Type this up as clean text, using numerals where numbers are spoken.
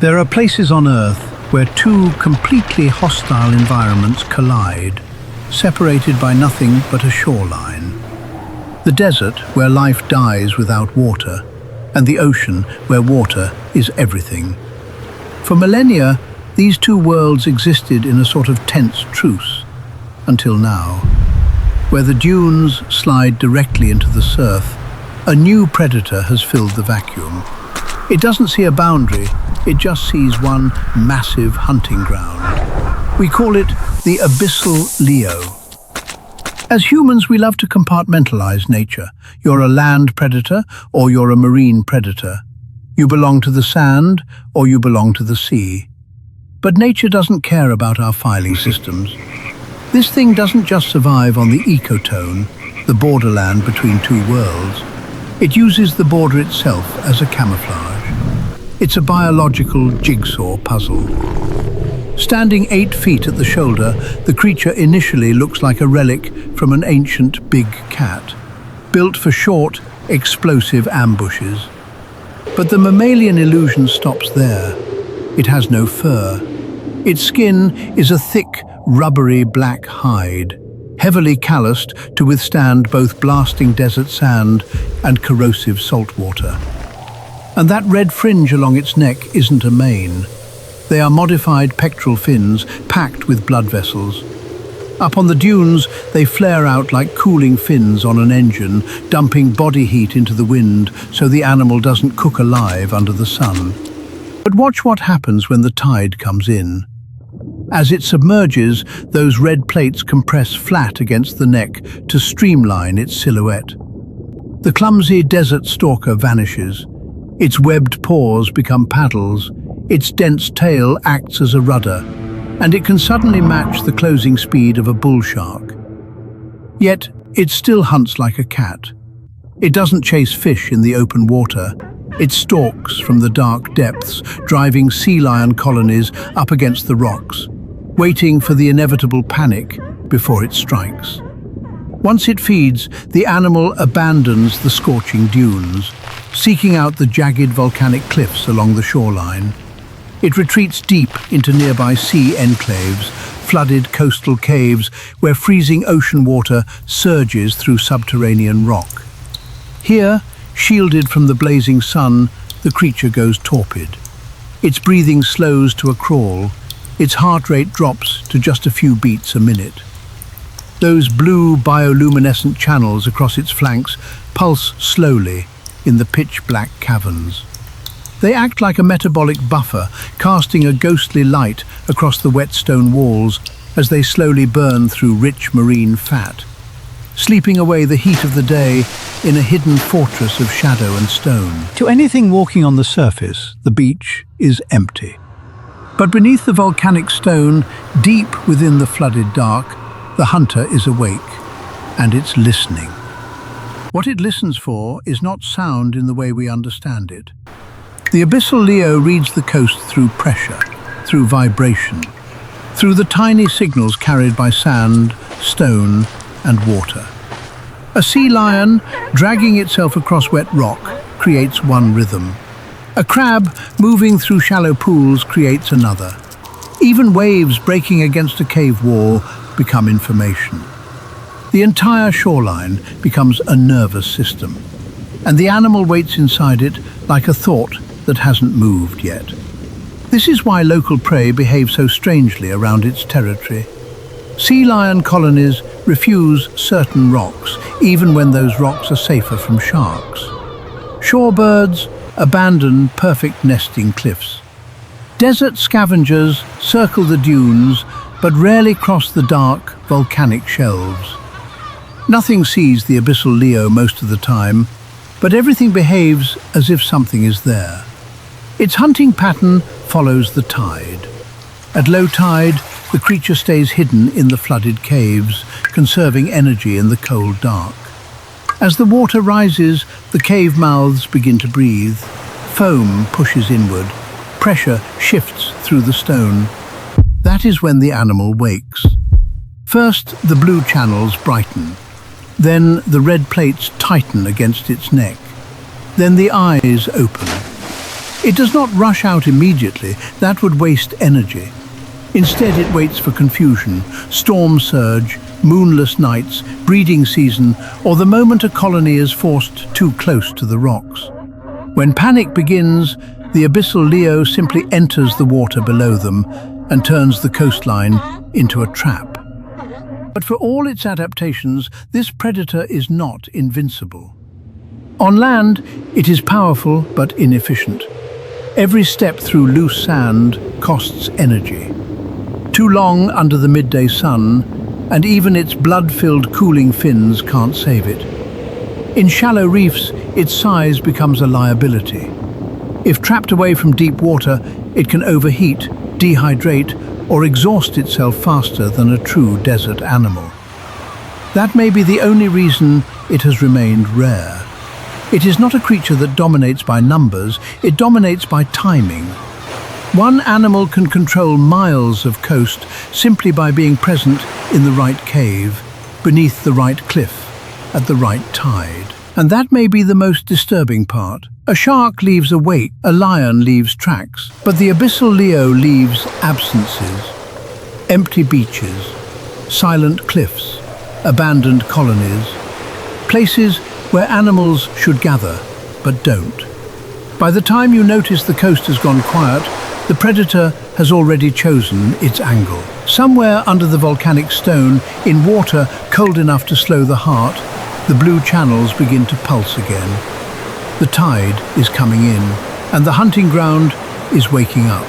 There are places on Earth where two completely hostile environments collide, separated by nothing but a shoreline. The desert, where life dies without water, and the ocean, where water is everything. For millennia, these two worlds existed in a sort of tense truce, until now. Where the dunes slide directly into the surf, a new predator has filled the vacuum. It doesn't see a boundary, it just sees one massive hunting ground. We call it the Abyssal Leo. As humans, we love to compartmentalize nature. You're a land predator or you're a marine predator. You belong to the sand or you belong to the sea. But nature doesn't care about our filing systems. This thing doesn't just survive on the ecotone, the borderland between two worlds. It uses the border itself as a camouflage. It's a biological jigsaw puzzle. Standing 8 feet at the shoulder, the creature initially looks like a relic from an ancient big cat, built for short, explosive ambushes. But the mammalian illusion stops there. It has no fur. Its skin is a thick, rubbery black hide, heavily calloused to withstand both blasting desert sand and corrosive salt water. And that red fringe along its neck isn't a mane. They are modified pectoral fins packed with blood vessels. Up on the dunes, they flare out like cooling fins on an engine, dumping body heat into the wind so the animal doesn't cook alive under the sun. But watch what happens when the tide comes in. As it submerges, those red plates compress flat against the neck to streamline its silhouette. The clumsy desert stalker vanishes. Its webbed paws become paddles, its dense tail acts as a rudder, and it can suddenly match the closing speed of a bull shark. Yet, it still hunts like a cat. It doesn't chase fish in the open water. It stalks from the dark depths, driving sea lion colonies up against the rocks, waiting for the inevitable panic before it strikes. Once it feeds, the animal abandons the scorching dunes, seeking out the jagged volcanic cliffs along the shoreline. It retreats deep into nearby sea enclaves, flooded coastal caves where freezing ocean water surges through subterranean rock. Here, shielded from the blazing sun, the creature goes torpid. Its breathing slows to a crawl. Its heart rate drops to just a few beats a minute. Those blue bioluminescent channels across its flanks pulse slowly in the pitch-black caverns. They act like a metabolic buffer, casting a ghostly light across the wet stone walls as they slowly burn through rich marine fat, sleeping away the heat of the day in a hidden fortress of shadow and stone. To anything walking on the surface, the beach is empty. But beneath the volcanic stone, deep within the flooded dark, the hunter is awake, and it's listening. What it listens for is not sound in the way we understand it. The Abyssal Leo reads the coast through pressure, through vibration, through the tiny signals carried by sand, stone, and water. A sea lion, dragging itself across wet rock, creates one rhythm. A crab, moving through shallow pools, creates another. Even waves breaking against a cave wall become information. The entire shoreline becomes a nervous system, and the animal waits inside it like a thought that hasn't moved yet. This is why local prey behave so strangely around its territory. Sea lion colonies refuse certain rocks, even when those rocks are safer from sharks. Shorebirds abandon perfect nesting cliffs. Desert scavengers circle the dunes, but rarely cross the dark, volcanic shelves. Nothing sees the Abyssal Leo most of the time, but everything behaves as if something is there. Its hunting pattern follows the tide. At low tide, the creature stays hidden in the flooded caves, conserving energy in the cold dark. As the water rises, the cave mouths begin to breathe. Foam pushes inward. Pressure shifts through the stone. That is when the animal wakes. First, the blue channels brighten. Then the red plates tighten against its neck. Then the eyes open. It does not rush out immediately. That would waste energy. Instead, it waits for confusion, storm surge, moonless nights, breeding season, or the moment a colony is forced too close to the rocks. When panic begins, the Abyssal Leo simply enters the water below them and turns the coastline into a trap. But for all its adaptations, this predator is not invincible. On land, it is powerful but inefficient. Every step through loose sand costs energy. Too long under the midday sun, and even its blood-filled cooling fins can't save it. In shallow reefs, its size becomes a liability. If trapped away from deep water, it can overheat, dehydrate, or exhaust itself faster than a true desert animal. That may be the only reason it has remained rare. It is not a creature that dominates by numbers, it dominates by timing. One animal can control miles of coast simply by being present in the right cave, beneath the right cliff, at the right tide. And that may be the most disturbing part. A shark leaves a wake, a lion leaves tracks, but the Abyssal Leo leaves absences. Empty beaches, silent cliffs, abandoned colonies, places where animals should gather, but don't. By the time you notice the coast has gone quiet, the predator has already chosen its angle. Somewhere under the volcanic stone, in water cold enough to slow the heart, the blue channels begin to pulse again. The tide is coming in, and the hunting ground is waking up.